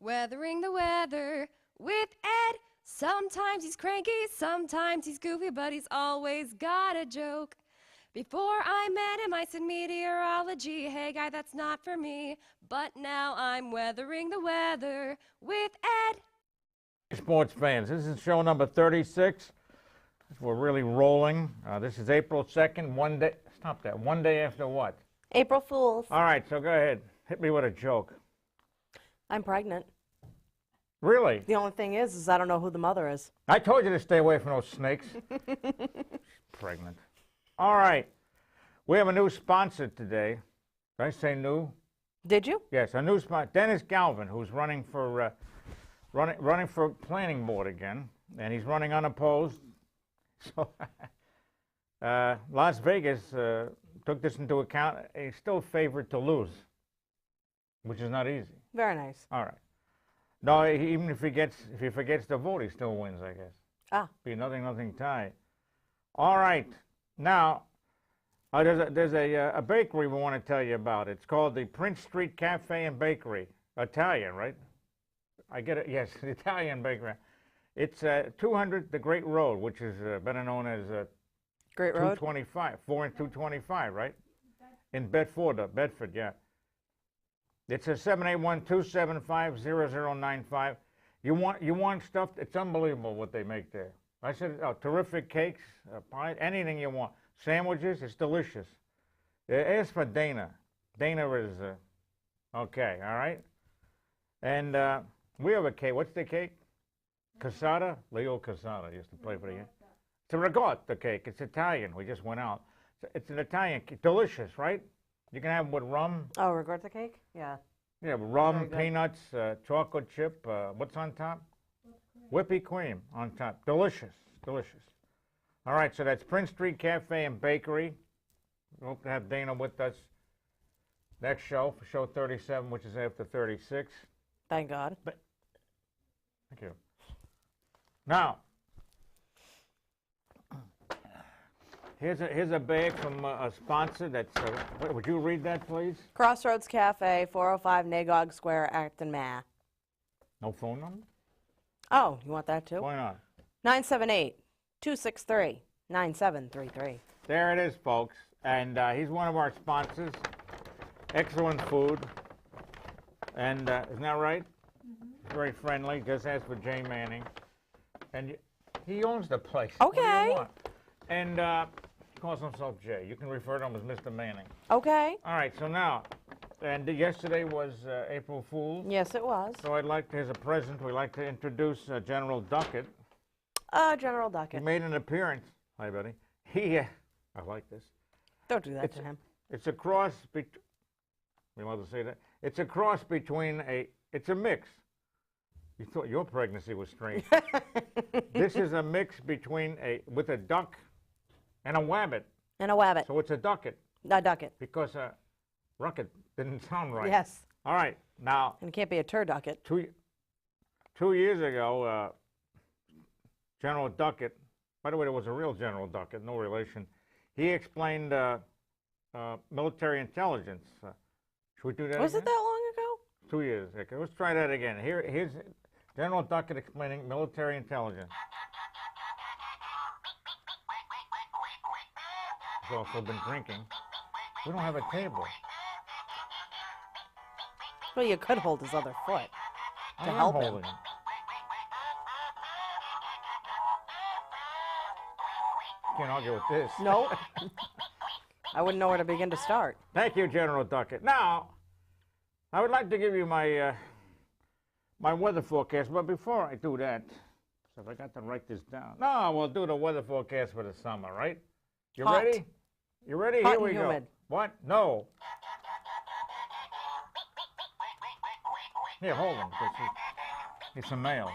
Weathering the weather with Ed. Sometimes he's cranky, sometimes he's goofy, but he's always got a joke. Before I met him, I said meteorology. Hey, guy, that's not for me. But now I'm weathering the weather with Ed. Sports fans, this is show number 36. We're really rolling. This is April 2nd, one day. Stop that. One day after what? April Fools. All right, so go ahead. Hit me with a joke. I'm pregnant. Really? The only thing is I don't know who the mother is. I told you to stay away from those snakes. Pregnant. All right. We have a new sponsor today. Did I say new? Did you? Yes, a new sponsor. Dennis Galvin, who's running for planning board again, and he's running unopposed. So Las Vegas took this into account. He's still favored to lose, which is not easy. Very nice. All right. No, even if he forgets to vote, he still wins, I guess. Ah. Be nothing tie. All right. Now, there's a bakery we want to tell you about. It's called the Prince Street Cafe and Bakery. Italian, right? I get it. Yes, Italian bakery. It's 200 the Great Road, which is better known as Great Road? 225, 4 and 225, right? In Bedford, yeah. It's a 781-275-0095. You want stuff, it's unbelievable what they make there. I said, terrific cakes, pie, anything you want. Sandwiches, it's delicious. Ask for Dana. Dana is, okay, all right? And we have a cake. What's the cake? Casata? Leo Casata used to play for the game. It's a ricotta cake. It's Italian. We just went out. It's an Italian cake. Delicious, right? You can have it with rum. Oh, ricotta cake? Yeah. Yeah, rum, peanuts, chocolate chip. What's on top? Whipped cream on top. Delicious, delicious. All right, so that's Prince Street Cafe and Bakery. We hope to have Dana with us next show, for show 37, which is after 36. Thank God. Thank you. Now, here's a bag from a sponsor that's, would you read that, please? Crossroads Cafe, 405 Nagog Square, Acton, Ma. No phone number? Oh, you want that too? Why not? 978-263-9733. There it is, folks. And he's one of our sponsors. Excellent food. And isn't that right? Mm-hmm. Very friendly. Just ask for Jay Manning. And he owns the place. Okay. What do you want? And he calls himself Jay. You can refer to him as Mr. Manning. Okay. All right, so now, and yesterday was April Fool's. Yes, it was. So I'd like to, as a present, we'd like to introduce General Duckett. General Duckett. He made an appearance. Hi, buddy. He, I like this. Don't do that to him. It's a cross between, we want to say that? It's a cross between it's a mix. You thought your pregnancy was strange. This is a mix between with a duck and a wabbit. And a wabbit. So it's a ducket. A ducket. Because rucket didn't sound right. Yes. All right, now. And it can't be a turducket. 2 years ago, General Duckett, by the way, there was a real General Duckett, no relation. He explained military intelligence. Should we do that Was again? it that long ago? 2 years. Okay, let's try that again. Here's General Duckett explaining military intelligence. He's also been drinking. We don't have a table. Well, you could hold his other foot I to am help him. holding it. Can't argue with this. Nope. I wouldn't know where to begin to start. Thank you, General Duckett. Now, I would like to give you my my weather forecast, but before I do that, so I got to write this down. No, we'll do the weather forecast for the summer, right? You Hot. ready? You ready? Hot Here we and go. humid. What? No. Here, hold on. It's a male.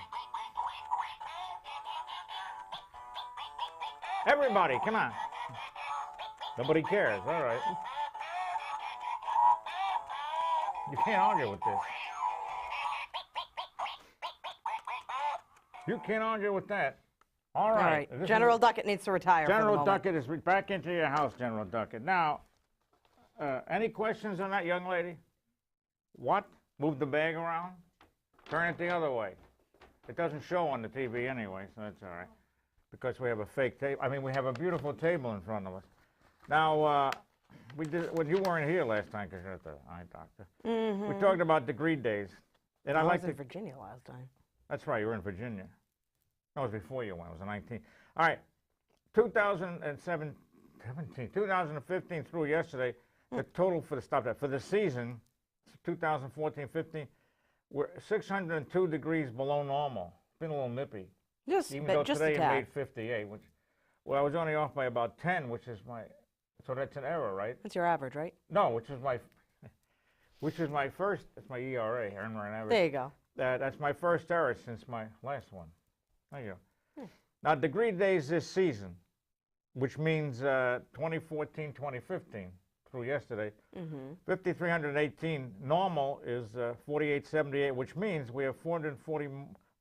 Everybody, come on. Nobody cares. All right. You can't argue with this. You can't argue with that. All right. General Duckett needs to retire. General Duckett is back into your house, General Duckett. Now, any questions on that young lady? What? Move the bag around? Turn it the other way. It doesn't show on the TV anyway, so that's all right. Because we have a fake table. I mean, we have a beautiful table in front of us. Now, we did. Well, you weren't here last time because you're at the eye doctor. We talked about degree days, and I I like was in to. Virginia last time. That's right. You were in Virginia. No, it was before you went. It was in 19. All right. 2015 through yesterday, the total for the for the season, 2014-15, we're 602 degrees below normal. Been a little nippy. Just, Even though just today a it tad. made 58, which, well, I was only off by about 10, which is my, so that's an error, right? That's your average, right? No, which is my first, it's my ERA, earned run average. There you go. That's my first error since my last one. There you go. Now, degree days this season, which means 2014, 2015 through yesterday, 5,318. Normal is 4,878, which means we have 440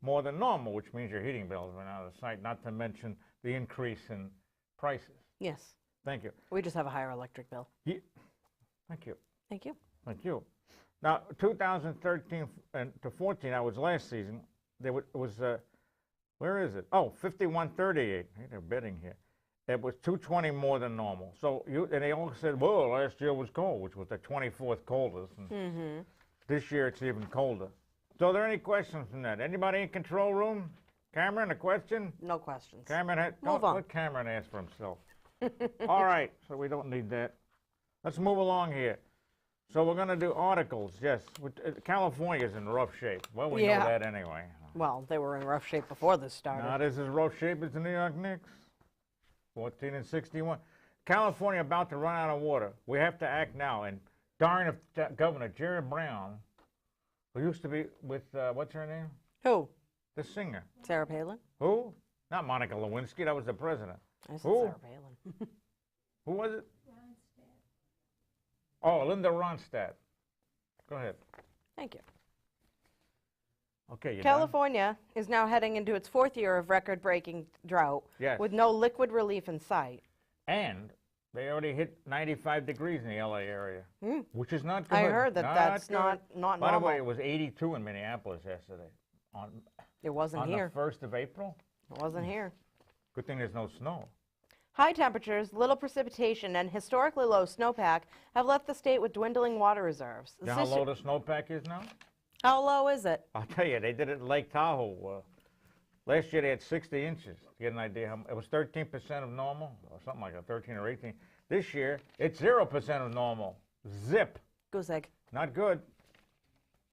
more than normal, which means your heating bills went out of sight, not to mention the increase in prices. Yes. Thank you. We just have a higher electric bill. Thank you. Thank you. Thank you. Now, 2013 to 14, that was last season. There was, where is it? Oh, 5138. Hey, they're betting here. It was 220 more than normal. So and they all said, well, last year was cold, which was the 24th coldest. And this year it's even colder. So are there any questions from that? Anybody in control room? Cameron, a question? No questions. Cameron, Move on. let Cameron ask for himself. All right, so we don't need that. Let's move along here. So we're going to do articles, yes. California's in rough shape. Well, we Yeah. know that anyway. Well, they were in rough shape before this started. Not as rough shape as the New York Knicks. 14 and 61. California about to run out of water. We have to act now. And darn if Governor Jerry Brown, who used to be with, what's her name? Who? The singer. Sarah Palin? Who? Not Monica Lewinsky. That was the president. I said Who? Sarah Palin. Who was it? Oh, Linda Ronstadt. Go ahead. Thank you. Okay, you done? California is now heading into its fourth year of record-breaking drought Yes. with no liquid relief in sight. And they already hit 95 degrees in the LA area, which is not good. I heard that that's good. not By the way, normal. it was 82 in Minneapolis yesterday It wasn't on here. the 1st of April. It wasn't here. Good thing there's no snow. High temperatures, little precipitation, and historically low snowpack have left the state with dwindling water reserves. You know how low the snowpack is now? How low is it? I'll tell you, they did it in Lake Tahoe. Last year they had 60 inches. To get an idea, it was 13% of normal, or something like that, 13 or 18. This year, it's 0% of normal. Zip. Goose egg. Not good.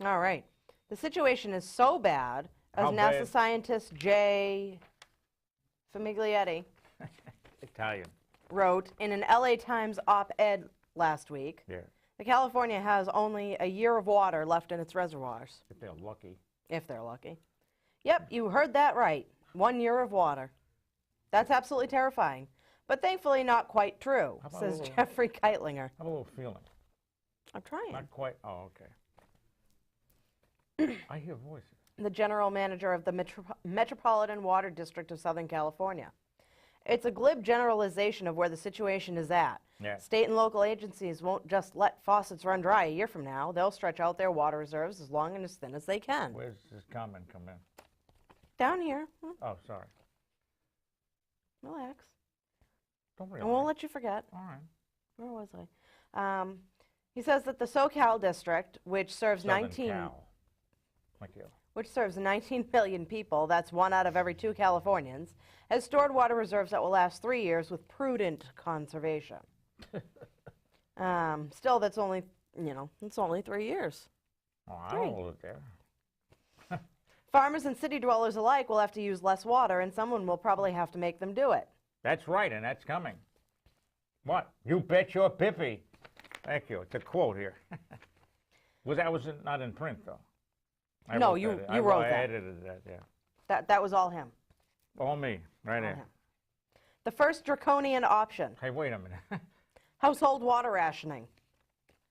All right. The situation is so bad, as How NASA bad? scientist Jay Famiglietti Italian. wrote in an LA Times op-ed last week, Yeah, that California has only a year of water left in its reservoirs, if they're lucky. if they're lucky. Yep, you heard that right. 1 year of water. That's absolutely terrifying. But thankfully not quite true, How about says a little- Jeffrey Keitlinger. Have a little feeling. I'm trying. Not quite. Oh, okay. I hear voices. The general manager of the Metropolitan Water District of Southern California. It's a glib generalization of where the situation is at. Yeah. State and local agencies won't just let faucets run dry a year from now. They'll stretch out their water reserves as long and as thin as they can. Where's this comment come in? Down here. Oh, sorry. Relax. Don't worry. I won't let you forget. All right. Where was I? He says that the SoCal district, which serves Southern 19 Cal. Thank you. which serves 19 million people, that's 1 out of every 2 Californians, has stored water reserves that will last 3 years with prudent conservation. Still, that's only, it's only 3 years. Oh, I don't live there. Farmers and city dwellers alike will have to use less water, and someone will probably have to make them do it. That's right, and that's coming. What? You bet your pippy. Thank you. It's a quote here. That was not in print, though. I No, wrote you that. wrote I that. edited that, yeah. That was all him. All me, right All there. him. The first draconian option, Hey, wait a minute. household water rationing.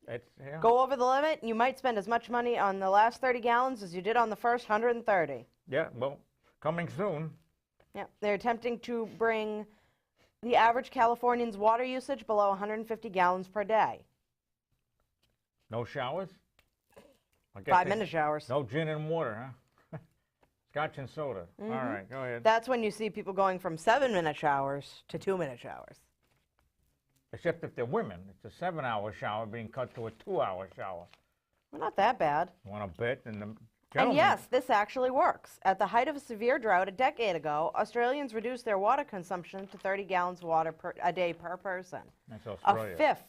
It's, yeah. Go over the limit, and you might spend as much money on the last 30 gallons as you did on the first 130. Yeah, well, coming soon. Yeah, they're attempting to bring the average Californian's water usage below 150 gallons per day. No showers? I guess 5-minute showers. No gin and water, huh? Scotch and soda. All right, go ahead. That's when you see people going from 7-minute showers to 2-minute showers. Except if they're women. It's a 7-hour shower being cut to a 2-hour shower. Well, not that bad. Want to bet? And the And gentlemen, yes, this actually works. At the height of a severe drought a decade ago, Australians reduced their water consumption to 30 gallons of water a day per person, that's a Australia. fifth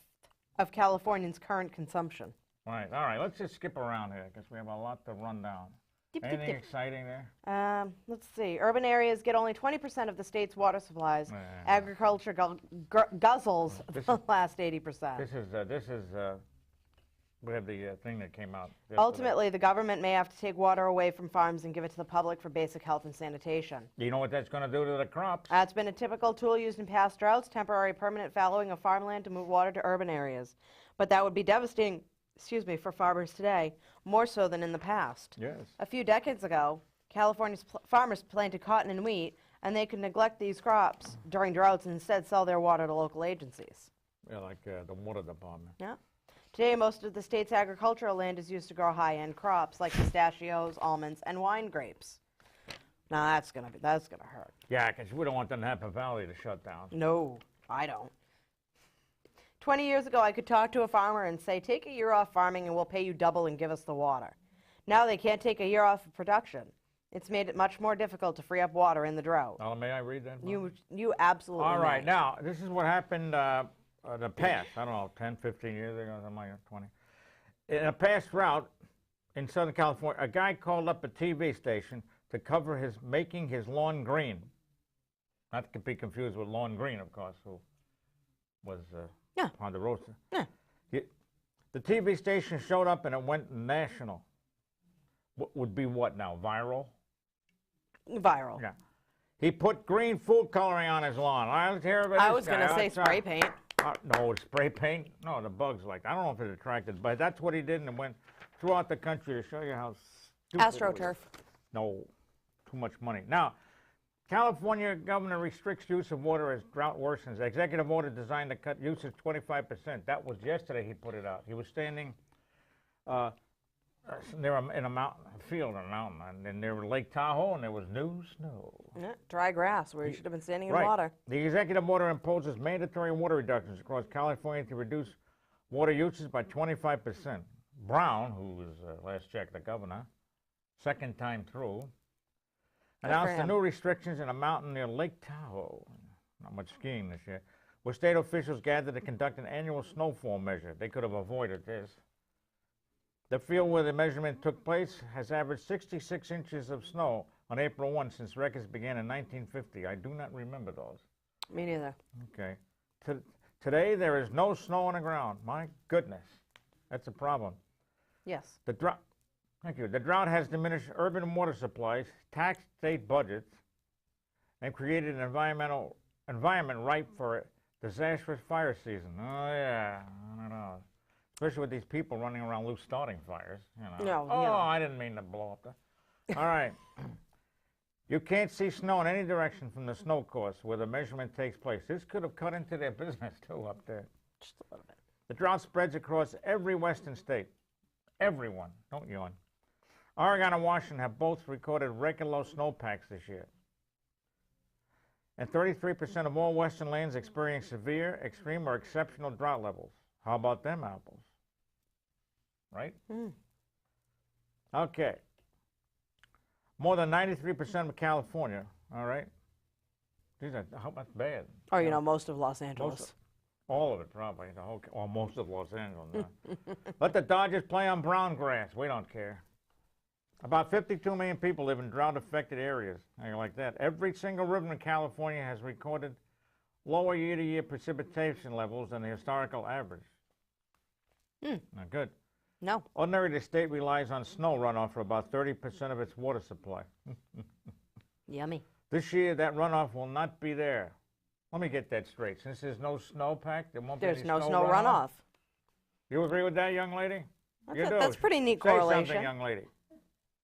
of Californians' current consumption. Right, all right, let's just skip around here because we have a lot to run down. Dip, dip, Anything dip. exciting there? Let's see. Urban areas get only 20% of the state's water supplies. Nah. Agriculture guzzles This the last 80%. We have the thing that came out yesterday. Ultimately, the government may have to take water away from farms and give it to the public for basic health and sanitation. You know what that's going to do to the crops? That's been a typical tool used in past droughts, temporary permanent fallowing of farmland to move water to urban areas. But that would be devastating, for farmers today, more so than in the past. Yes. A few decades ago, California's farmers planted cotton and wheat, and they could neglect these crops during droughts and instead sell their water to local agencies. Yeah, like the water department. Yeah. Today, most of the state's agricultural land is used to grow high-end crops like pistachios, almonds, and wine grapes. Now that's gonna hurt. Yeah, because we don't want the Napa Valley to shut down. No, I don't. 20 years ago, I could talk to a farmer and say, take a year off farming and we'll pay you double and give us the water. Now they can't take a year off of production. It's made it much more difficult to free up water in the drought. Oh, may I read that? You absolutely All right, may. now, this is what happened in the past, I don't know, 10, 15 years ago, something like that, 20. In a past drought in Southern California, a guy called up a TV station to cover making his lawn green. Not to be confused with Lawn Green, of course, who was Ponderosa. Yeah. The TV station showed up and it went national. What would be what now, viral? Viral. Yeah. He put green food coloring on his lawn. All right, let's hear about I this was guy. going to say Let's, spray paint. no, it's spray paint. No, the bugs like. I don't know if it attracted, but that's what he did, and it went throughout the country to show you how stupid. AstroTurf. No, too much money. Now, California governor restricts use of water as drought worsens. Executive order designed to cut usage 25%. That was yesterday. He put it out. He was standing near in a mountain, a field on a mountain, and then there was Lake Tahoe, and there was new snow. Yeah, dry grass where you should have been standing in Right. water. The executive order imposes mandatory water reductions across California to reduce water usage by 25%. Brown, who was last check the governor, second time through, announced the him. new restrictions in a mountain near Lake Tahoe. Not much skiing this year. Where state officials gathered to conduct an annual snowfall measure. They could have avoided this. The field where the measurement took place has averaged 66 inches of snow on April 1 since records began in 1950. I do not remember those. Me neither. Okay. Today there is no snow on the ground. My goodness, that's a problem. Yes. The drought. Thank you. The drought has diminished urban water supplies, taxed state budgets, and created an environment ripe for a disastrous fire season. Oh yeah, I don't know. Especially with these people running around loose starting fires. You know. No, Oh, you know. I didn't mean to blow up the. All right. You can't see snow in any direction from the snow course where the measurement takes place. This could have cut into their business too up there. Just a little bit. The drought spreads across every western state. Everyone. Don't yawn. Oregon and Washington have both recorded record low snowpacks this year. And 33% of all western lands experience severe, extreme, or exceptional drought levels. How about them apples? Right? Okay. More than 93% of California, all right? Geez, how much bad? Or, you know, most of Los Angeles. All of it, probably. The whole, or most of Los Angeles. No. Let the Dodgers play on brown grass. We don't care. About 52 million people live in drought-affected areas. How you like that? Every single river in California has recorded lower year-to-year precipitation levels than the historical average. Not good. No. Ordinarily, the state relies on snow runoff for about 30% of its water supply. Yummy. This year, that runoff will not be there. Let me get that straight. Since there's no snowpack, there won't be There's any no snow runoff. You agree with that, young lady? You do. That's pretty neat Say correlation. something, young lady.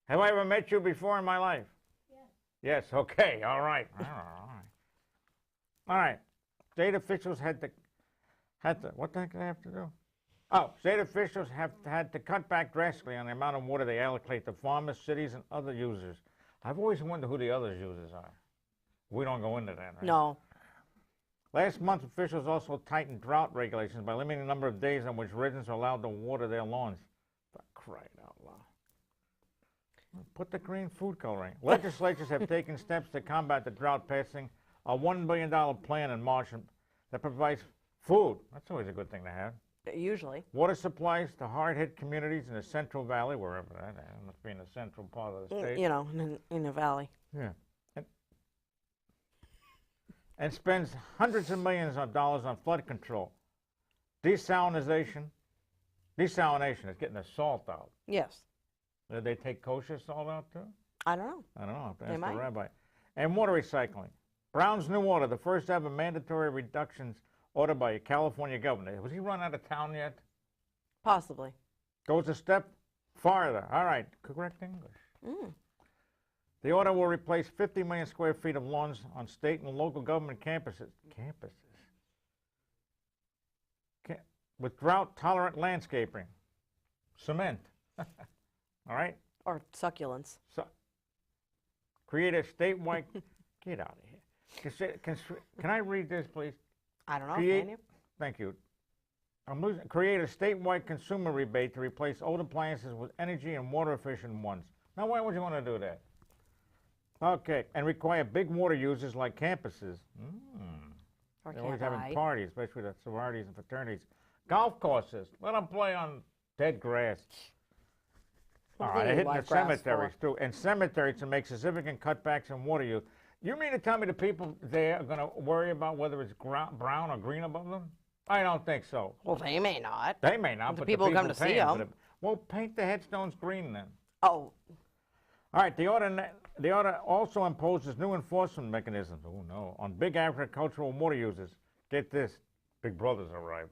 Have I ever met you before in my life? Yes. Yes, okay, all right. All right. State officials had to, what the heck do they have to do? Oh, state officials have had to cut back drastically on the amount of water they allocate to farmers, cities, and other users. I've always wondered who the other users are. We don't go into that, right? No. Last month, officials also tightened drought regulations by limiting the number of days on which residents are allowed to water their lawns. For crying out loud. Put the green food coloring. Legislatures have taken steps to combat the drought, passing a $1 billion plan in March that provides food. That's always a good thing to have. Usually. Water supplies to hard-hit communities in the Central Valley, wherever that is. It must be in the central part of the state. You know, in the valley. Yeah. And spends hundreds of millions of dollars on flood control. Desalination is getting the salt out. Yes. Did they take kosher salt out too? I don't know. I don't know. I have to They ask might. the rabbi. And water recycling. Brown's New Water, the first ever mandatory reductions ordered by a California governor. Was he run out of town yet? Possibly. Goes a step farther. All right, correct English. Mm. The order will replace 50 million square feet of lawns on state and local government campuses. With drought-tolerant landscaping. Cement. All right? Or succulents. So, create a statewide... Get out of here. Can I read this, please? I don't know. Create- Can you? Thank you. Create a statewide consumer rebate to replace old appliances with energy and water-efficient ones. Now, why would you want to do that? Okay, and require big water users like campuses. Or They're always can't having I? parties, especially the sororities and fraternities. Golf courses. Let them play on dead grass. What All do right, they they're need hitting live the grass cemeteries too. And cemeteries to make significant cutbacks in water use. You mean to tell me the people there are going to worry about whether it's brown or green above them? I don't think so. Well, they may not. They may not, The but people the who come to see paying for 'em. them. Well, paint the headstones green then. Oh, All right, the order also imposes new enforcement mechanisms, oh no, on big agricultural water users. Get this, Big Brother's arrived.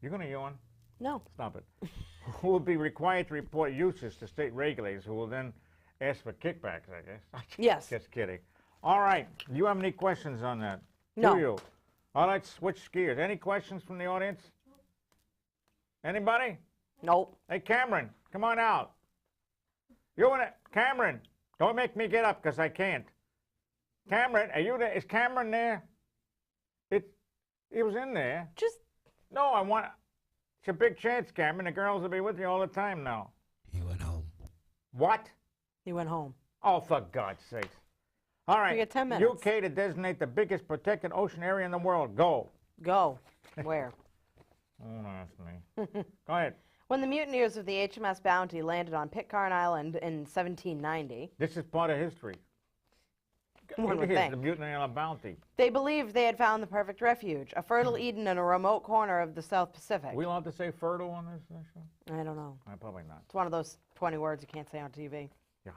You gonna yawn? no. Stop it. Who will be required to report uses to state regulators who will then ask for kickbacks, I guess. Yes. Just kidding. All right, do you have any questions on that? No. Do you? All right, switch gears. Any questions from the audience? Anybody? Nope. Hey, Cameron, come on out. You in it? Cameron, don't make me get up because I can't. Cameron, are you there? Is Cameron there? He was in there. Just No, it's a big chance, Cameron. The girls will be with you all the time now. He went home. What? he went home. Oh, for God's sakes. All right. You get 10 minutes. UK to designate the biggest protected ocean area in the world. Go. Go. Where? Don't ask me. Go ahead. When the mutineers of the HMS Bounty landed on Pitcairn Island in 1790, This is part of history. One would Here's think. the Mutiny on a Bounty. they believed they had found the perfect refuge, a fertile Eden in a remote corner of the South Pacific. Are we allowed to say fertile on this show? I don't know. Probably not. It's one of those 20 words you can't say on TV. Yeah.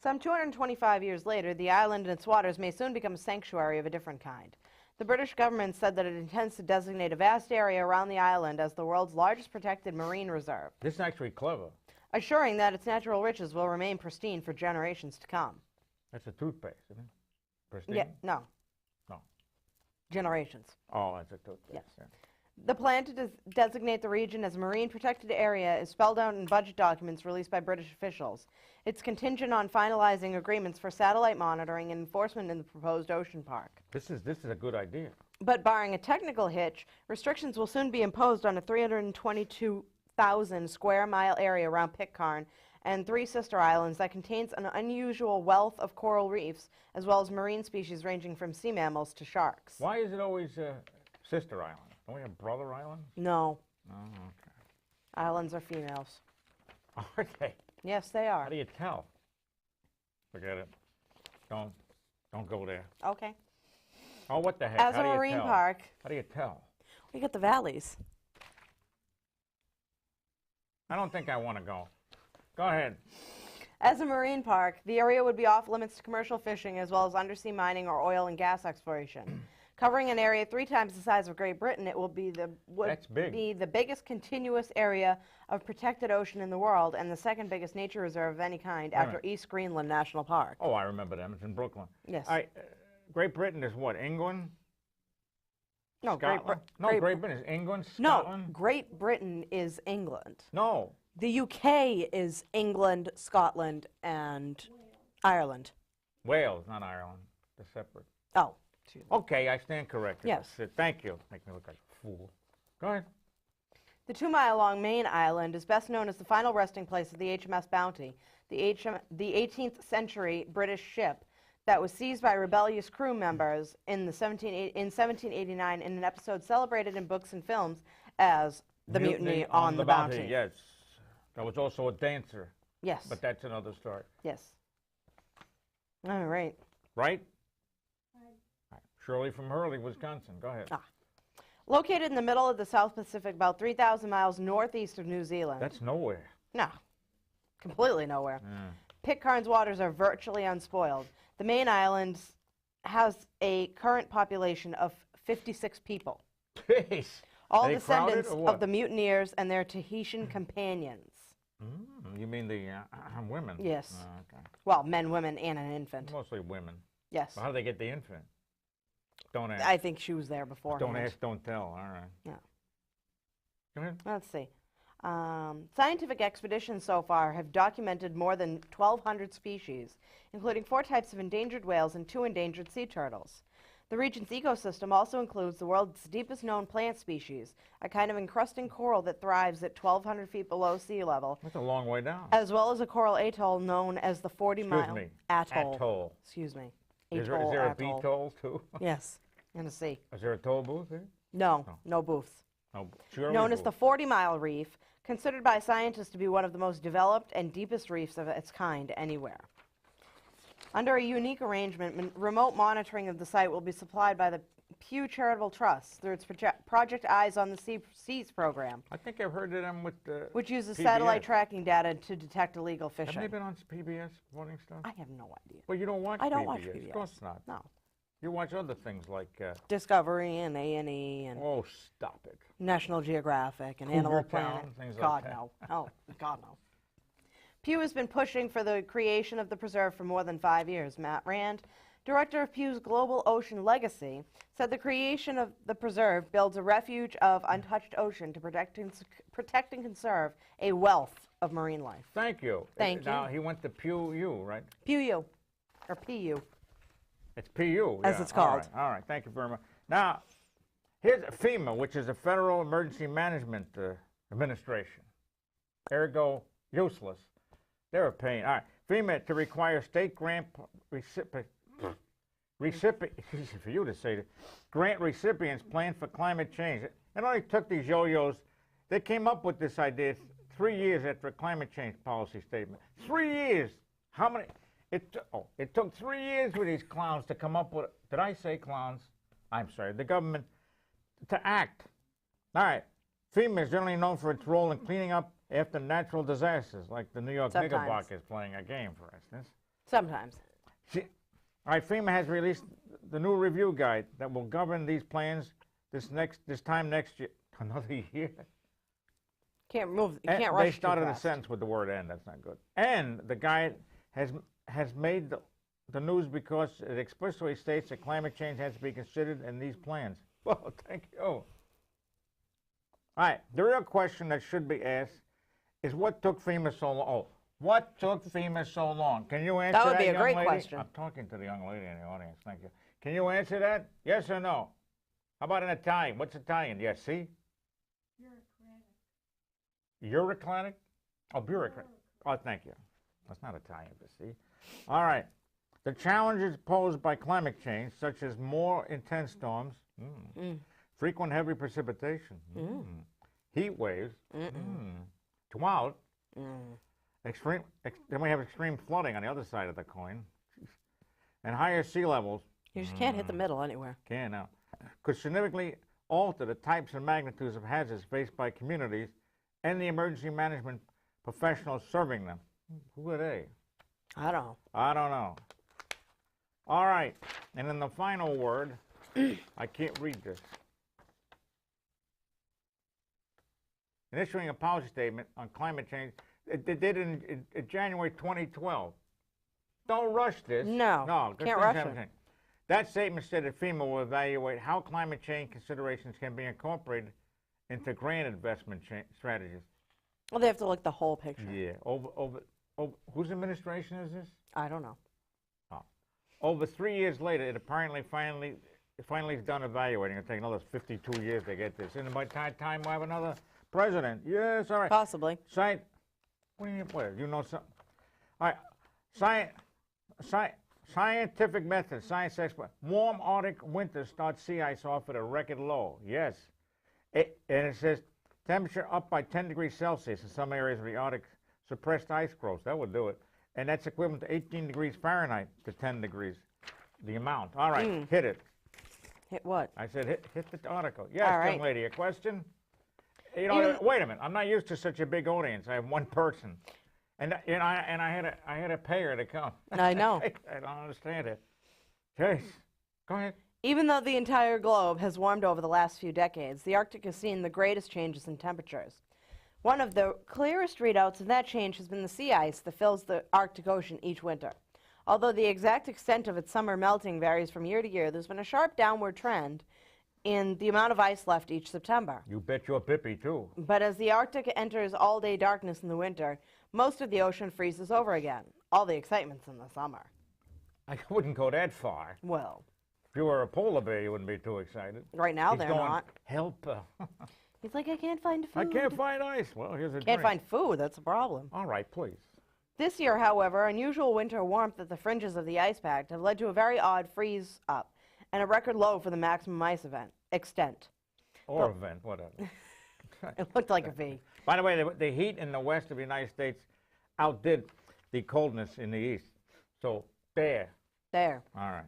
Some 225 years later, the island and its waters may soon become a sanctuary of a different kind. The British government said that it intends to designate a vast area around the island as the world's largest protected marine reserve, This is actually clever. assuring that its natural riches will remain pristine for generations to come. That's a toothpaste, isn't it? Pristine? Yeah, no. No. Generations. Oh, that's a toothpaste. Yes. Yeah. The plan to designate the region as a marine protected area is spelled out in budget documents released by British officials. It's contingent on finalizing agreements for satellite monitoring and enforcement in the proposed ocean park. This is a good idea. But barring a technical hitch, restrictions will soon be imposed on a 322,000 square mile area around Pitcairn and 3 sister islands that contains an unusual wealth of coral reefs, as well as marine species ranging from sea mammals to sharks. Why is it always sister island? Don't we have brother island? No, Oh, okay. islands are females. Are they? Yes, they are. How do you tell? Forget it. Don't go there. Okay. Oh, what the heck? As How a do you marine tell? park, How do you tell? we get the valleys. I don't think I want to go. Go ahead. As a marine park, the area would be off limits to commercial fishing as well as undersea mining or oil and gas exploration. Covering an area 3 times the size of Great Britain, it will be That's big. be the biggest continuous area of protected ocean in the world and the second biggest nature reserve of any kind Wait a after minute. East Greenland National Park. Oh, I remember them. It's in Brooklyn. Yes. All right. Great Britain is what? England? No, Great Scotland? Brit- No, Great Great Britain is England, No, Scotland? Great Britain is England. No. The UK is England, Scotland, and Ireland. Wales, not Ireland. They're separate. Oh, Okay, I stand corrected. Yes. That's it. Thank you. Make me look like a fool. Go ahead. the 2-mile-long main island is best known as the final resting place of the HMS Bounty, the 18th century British ship that was seized by rebellious crew members in 1789 in an episode celebrated in books and films as the Mutiny on the Bounty. Yes. That was also a dancer, Yes. but that's another story. Yes. All right. Right? Right. Shirley from Hurley, Wisconsin. Go ahead. Located in the middle of the South Pacific, about 3,000 miles northeast of New Zealand. That's nowhere. No, completely nowhere. Yeah. Pitcairn's waters are virtually unspoiled. The main island has a current population of 56 people, Jeez. all Are they crowded descendants or what? of the mutineers and their Tahitian companions. You mean the women? Yes. Oh, okay. Well, men, women, and an infant. Mostly women. Yes. Well, how do they get the infant? Don't ask. I think she was there before. Don't ask, don't tell. All right. Yeah. Go ahead. Let's see. Scientific expeditions so far have documented more than 1,200 species, including 4 types of endangered whales and 2 endangered sea turtles. The region's ecosystem also includes the world's deepest known plant species, a kind of encrusting coral that thrives at 1,200 feet below sea level, That's a long way down. as well as a coral atoll known as the 40-mile Excuse me. atoll. Atoll. Excuse me. Is Atoll, there a atoll. B-toll, too? Yes, in the sea. Is there a toll booth here? No, no booths. No. Surely Known as the booth. 40-mile reef, considered by scientists to be one of the most developed and deepest reefs of its kind anywhere. Under a unique arrangement, remote monitoring of the site will be supplied by the Pew Charitable Trust through its Project Eyes on the Seas program, I think I've heard of them with the which uses PBS. satellite tracking data to detect illegal Haven't fishing. they been on PBS morning stuff? I have no idea. Well, you don't watch I don't PBS. watch PBS. Of course not. No. You watch other things like, Discovery and A&E and oh, stop it. National Geographic and Cougar Animal Town, Planet. things like God, that. no. Oh, God, no. Pew has been pushing for the creation of the preserve for more than 5 years. Matt Rand, director of Pew's Global Ocean Legacy, said the creation of the preserve builds a refuge of untouched ocean to protect and conserve a wealth of marine life. Thank you. Thank Now, you. he went to Pew U, right? PU, or PU. It's PU, As yeah. it's called. All right, thank you very much. Now, here's FEMA, which is the Federal Emergency Management Administration. Ergo, useless. They're a pain. All right, FEMA to require state grant easy for you to say that, grant recipients plan for climate change. It only took these yo-yos, they came up with this idea 3 years after a climate change policy statement. 3 years. How many? It took 3 years for these clowns to come up with, did I say clowns? I'm sorry, the government to act. All right, FEMA is generally known for its role in cleaning up after natural disasters, like the New York Sometimes. Knickerbockers playing a game, for instance. Sometimes. All right, FEMA has released the new review guide that will govern these plans this time next year. Another year? Can't move. You And can't rush they started too a fast. sentence with the word "and." That's not good. And the guide has made the news because it explicitly states that climate change has to be considered in these plans. Well, thank you. All right, the real question that should be asked is what took FEMA so long? Oh, what took FEMA so long? Can you answer that, would be a young great lady? question. I'm talking to the young lady in the audience. Thank you. Can you answer that? Yes or no? How about in Italian? What's Italian? Yes, see? Bureaucratic? Oh, bureaucratic. Oh, thank you. That's not Italian, but see? All right. The challenges posed by climate change, such as more intense storms, frequent heavy precipitation, heat waves, drought, then we have extreme flooding on the other side of the coin, and higher sea levels, You just can't hit the middle anywhere. could significantly alter the types and magnitudes of hazards faced by communities and the emergency management professionals serving them. Who are they? I don't know. I don't know. All right, and then the final word, I can't read this. In issuing a policy statement on climate change, they did in January 2012. Don't rush this. No, No, good can't things rush haven't it. changed. That statement said that FEMA will evaluate how climate change considerations can be incorporated into grant investment strategies. Well, they have to look at the whole picture. Yeah, over, whose administration is this? I don't know. Oh. Over 3 years later, it apparently finally is done evaluating. It'll take another 52 years to get this. And by the time we'll have another president. Yes, all right. Possibly. What do you know something? All right, scientific method, science expert. Warm Arctic winter starts sea ice off at a record low. Yes. And it says temperature up by 10 degrees Celsius in some areas of the Arctic. Suppressed ice growth. That would do it. And that's equivalent to 18 degrees Fahrenheit to 10 degrees. The amount. All right, hit it. Hit what? I said hit the article. Yes, All right. young lady, a question? You know, wait a minute. I'm not used to such a big audience. I have one person. And I had to pay her to come. I know. I don't understand it. Okay, go ahead. Even though the entire globe has warmed over the last few decades, the Arctic has seen the greatest changes in temperatures. One of the clearest readouts of that change has been the sea ice that fills the Arctic Ocean each winter. Although the exact extent of its summer melting varies from year to year, there's been a sharp downward trend in the amount of ice left each September. You bet your pippy, too. But as the Arctic enters all-day darkness in the winter, most of the ocean freezes over again. All the excitement's in the summer. I wouldn't go that far. Well, If you were a polar bear, you wouldn't be too excited. right now He's they're going, not. Help. He's like, I can't find food. I can't find ice. Well, here's a Can't drink. find food, that's a problem. All right, please. This year, however, unusual winter warmth at the fringes of the ice pack have led to a very odd freeze up and a record low for the maximum ice extent. Or a vent, whatever. It looked like a V. By the way, the heat in the west of the United States outdid the coldness in the east. So, there. There. All right.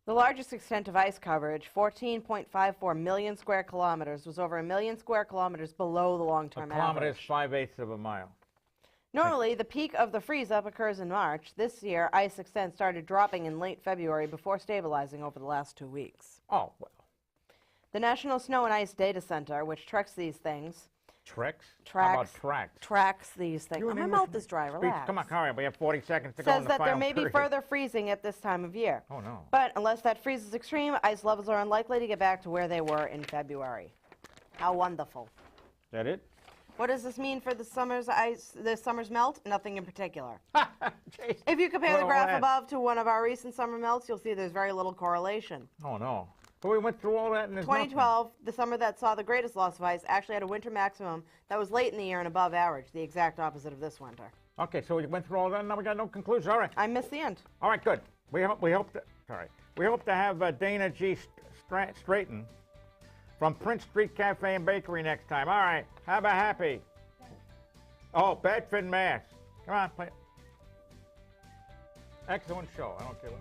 The largest extent of ice coverage, 14.54 million square kilometers, was over 1 million square kilometers below the A long-term kilometer is average. 5/8 of a mile. Normally, the peak of the freeze-up occurs in March. This year, ice extent started dropping in late February before stabilizing over the last 2 weeks. Oh, well. The National Snow and Ice Data Center, which tracks these things, Trex? How about Tracks. tracks? tracks these things. You Oh, an my English mouth is dry, speech. relax. Come on, hurry. We have 40 seconds to go in Says the that there final may be period. further freezing at this time of year. Oh, no. But unless that freeze is extreme, ice levels are unlikely to get back to where they were in February. How wonderful. Is that it? What does this mean for the summer's melt? Nothing in particular. Jeez. If you compare the Well, graph that- above to one of our recent summer melts, you'll see there's very little correlation. Oh, no. But we went through all that and there's nothing. 2012, the summer that saw the greatest loss of ice, actually had a winter maximum that was late in the year and above average, the exact opposite of this winter. Okay, so we went through all that and now we got no conclusion. All right. I missed the end. All right, good. We hope to have Dana G. Straighten from Prince Street Cafe and Bakery next time. All right, have a happy. Oh, Bedford, Mass. Come on, play. Excellent show. I don't care what.